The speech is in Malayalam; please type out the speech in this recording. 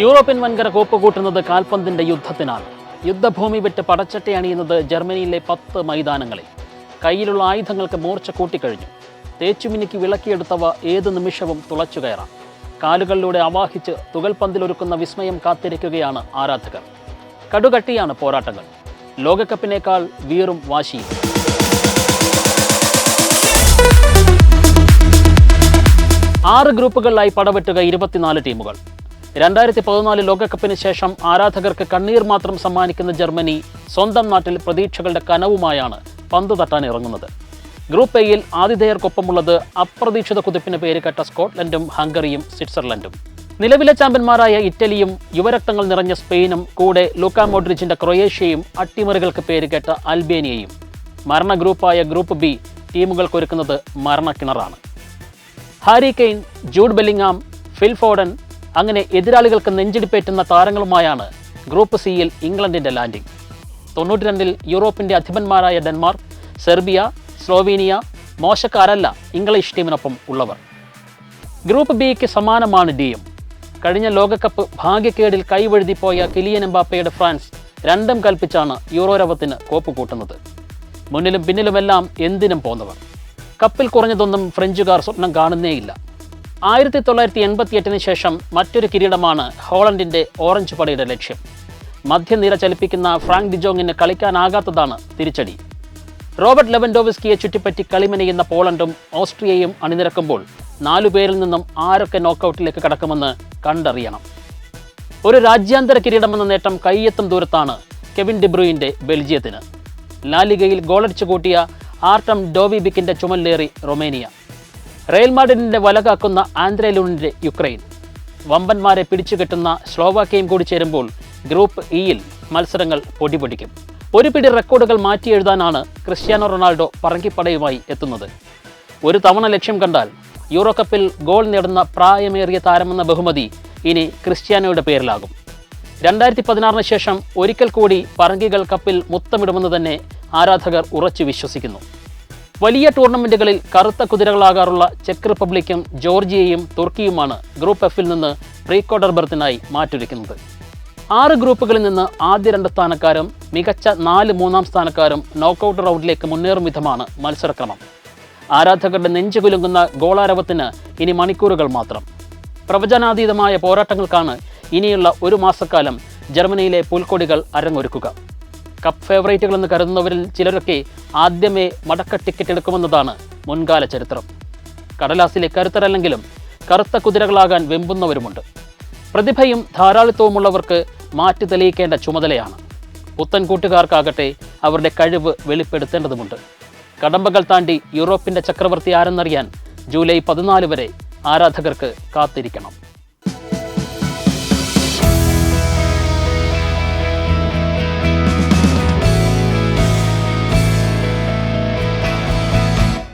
യൂറോപ്യൻ വൻകര കോപ്പ് കൂട്ടുന്നത് കാൽപന്തിന്റെ യുദ്ധത്തിനാണ്. യുദ്ധഭൂമി വിട്ട് പടച്ചട്ടി അണിയുന്നത് ജർമ്മനിയിലെ 10 മൈതാനങ്ങളിൽ. കയ്യിലുള്ള ആയുധങ്ങൾക്ക് മൂർച്ച കൂട്ടിക്കഴിഞ്ഞു. തേച്ചുമിനിക്ക് വിളക്കിയെടുത്തവ ഏതു നിമിഷവും തുളച്ചു കയറാം. കാലുകളിലൂടെ അവാഹിച്ച് തുകൽപന്തിലൊരുക്കുന്ന വിസ്മയം കാത്തിരിക്കുകയാണ് ആരാധകർ. കടുകട്ടിയാണ് പോരാട്ടങ്ങൾ. ലോകകപ്പിനേക്കാൾ വീറും വാശിയും. ആറ് ഗ്രൂപ്പുകളിലായി പടവെട്ടുക 24 ടീമുകൾ. 2014 ലോകകപ്പിന് ശേഷം ആരാധകർക്ക് കണ്ണീർ മാത്രം സമ്മാനിക്കുന്ന ജർമ്മനി സ്വന്തം നാട്ടിൽ പ്രതീക്ഷകളുടെ കനവുമായാണ് പന്ത് തട്ടാൻ ഇറങ്ങുന്നത്. ഗ്രൂപ്പ് എയിൽ ആതിഥേയർക്കൊപ്പമുള്ളത് അപ്രതീക്ഷിത കുതിപ്പിന് പേരുകെട്ട സ്കോട്ട്ലൻഡും ഹംഗറിയും സ്വിറ്റ്സർലൻഡും. നിലവിലെ ചാമ്പ്യന്മാരായ ഇറ്റലിയും യുവരക്തങ്ങൾ നിറഞ്ഞ സ്പെയിനും കൂടെ ലൂക്കാ മോഡ്രിച്ചിന്റെ ക്രൊയേഷ്യയും അട്ടിമറികൾക്ക് പേരുകെട്ട അൽബേനിയയും. മരണ ഗ്രൂപ്പായ ഗ്രൂപ്പ് ബി ടീമുകൾക്കൊരുക്കുന്നത് മരണക്കിണറാണ്. Harry Kane, Jude Bellingham, Phil Foden അങ്ങനെ എതിരാളികൾക്ക് നെഞ്ചിടിപ്പേറ്റുന്ന താരങ്ങളുമായാണ് ഗ്രൂപ്പ് സിയിൽ ഇംഗ്ലണ്ടിന്റെ ലാൻഡിംഗ്. 92-ൽ യൂറോപ്പിന്റെ അധിപന്മാരായ ഡെൻമാർക്ക്, സെർബിയ, സ്ലോവീനിയ മോശക്കാരല്ല ഇംഗ്ലീഷ് ടീമിനൊപ്പം ഉള്ളവർ. ഗ്രൂപ്പ് ബിക്ക് സമാനമാണ് ഡിയും. കഴിഞ്ഞ ലോകകപ്പ് ഭാഗ്യക്കേടിൽ കൈവഴുതിപ്പോയ കിലിയൻ എംബാപ്പയുടെ ഫ്രാൻസ് രണ്ടും കൽപ്പിച്ചാണ് യൂറോ രവത്തിന് കോപ്പ് കൂട്ടുന്നത്. മുന്നിലും പിന്നിലുമെല്ലാം എന്തിനും പോന്നവർ. കപ്പിൽ കുറഞ്ഞതൊന്നും ഫ്രഞ്ചുകാർ സ്വപ്നം കാണുന്നേയില്ല. 1988-ന് ശേഷം മറ്റൊരു കിരീടമാണ് ഹോളണ്ടിന്റെ ഓറഞ്ച് പടയുടെ ലക്ഷ്യം. മധ്യനിര ചലിപ്പിക്കുന്ന ഫ്രാങ്ക് ഡിജോങ്ങിന് കളിക്കാനാകാത്തതാണ് തിരിച്ചടി. റോബർട്ട് ലെവൻഡോവ്സ്കിയെ ചുറ്റിപ്പറ്റി കളിമെനയുന്ന പോളണ്ടും ഓസ്ട്രിയയും അണിനിരക്കുമ്പോൾ 4 പേരിൽ നിന്നും ആരൊക്കെ നോക്കൌട്ടിലേക്ക് കടക്കുമെന്ന് കണ്ടറിയണം. ഒരു രാജ്യാന്തര കിരീടമെന്ന നേട്ടം കൈയെത്തും ദൂരത്താണ് കെവിൻ ഡിബ്രൂയിന്റെ ബെൽജിയത്തിന്. ലാലിഗയിൽ ഗോളടിച്ചു കൂട്ടിയ ആർട്ടം ഡോവിബിക്കിന്റെ ചുമലിലേറി റൊമേനിയ. റയൽ മാഡ്രിഡിന്റെ വലകാക്കുന്ന ആന്ദ്രേ ലൂണിന്റെ യുക്രൈൻ. വമ്പന്മാരെ പിടിച്ചുകെട്ടുന്ന സ്ലോവാക്യയും കൂടി ചേരുമ്പോൾ ഗ്രൂപ്പ് ഇയിൽ മത്സരങ്ങൾ പൊടിപൊടിക്കും. ഒരു പിടി റെക്കോർഡുകൾ മാറ്റിയെഴുതാനാണ് ക്രിസ്ത്യാനോ റൊണാൾഡോ പറങ്കിപ്പടയുമായി എത്തുന്നത്. ഒരു തവണ ലക്ഷ്യം കണ്ടാൽ യൂറോ കപ്പിൽ ഗോൾ നേടുന്ന പ്രായമേറിയ താരമെന്ന ബഹുമതി ഇനി ക്രിസ്ത്യാനോയുടെ പേരിലാകും. 2016-ന് ശേഷം ഒരിക്കൽ കൂടി പറങ്കികൾ കപ്പിൽ മുത്തമിടുമെന്ന് തന്നെ ആരാധകർ ഉറച്ചു വിശ്വസിക്കുന്നു. വലിയ ടൂർണമെൻറ്റുകളിൽ കറുത്ത കുതിരകളാകാറുള്ള ചെക്ക് റിപ്പബ്ലിക്കും ജോർജിയയും തുർക്കിയുമാണ് ഗ്രൂപ്പ് എഫിൽ നിന്ന് പ്രീ ക്വാർട്ടർ ബർത്തിനായി മാറ്റൊരുക്കുന്നത്. 6 ഗ്രൂപ്പുകളിൽ നിന്ന് ആദ്യ 2 സ്ഥാനക്കാരും മികച്ച 4 മൂന്നാം സ്ഥാനക്കാരും നോക്കൌട്ട് റൗണ്ടിലേക്ക് മുന്നേറും വിധമാണ് മത്സരക്രമം. ആരാധകരുടെ നെഞ്ചുകുലുങ്ങുന്ന ഗോളാരവത്തിന് ഇനി മണിക്കൂറുകൾ മാത്രം. പ്രവചനാതീതമായ പോരാട്ടങ്ങൾക്കാണ് ഇനിയുള്ള 1 മാസക്കാലം ജർമ്മനിയിലെ പുൽക്കൊടികൾ അരങ്ങൊരുക്കുക. കപ്പ് ഫേവറേറ്റുകളെന്ന് കരുതുന്നവരിൽ ചിലരൊക്കെ ആദ്യമേ മടക്ക ടിക്കറ്റ് എടുക്കുമെന്നതാണ് മുൻകാല ചരിത്രം. കടലാസിലെ കരുത്തരല്ലെങ്കിലും കറുത്ത കുതിരകളാകാൻ വെമ്പുന്നവരുമുണ്ട്. പ്രതിഭയും ധാരാളിത്തവുമുള്ളവർക്ക് മാറ്റി തെളിയിക്കേണ്ട ചുമതലയാണ്. പുത്തൻ കൂട്ടുകാർക്കാകട്ടെ അവരുടെ കഴിവ് വെളിപ്പെടുത്തേണ്ടതുമുണ്ട്. കടമ്പകൾ താണ്ടി യൂറോപ്പിന്റെ ചക്രവർത്തി ആരെന്നറിയാൻ ജൂലൈ 14 വരെ ആരാധകർക്ക് കാത്തിരിക്കണം.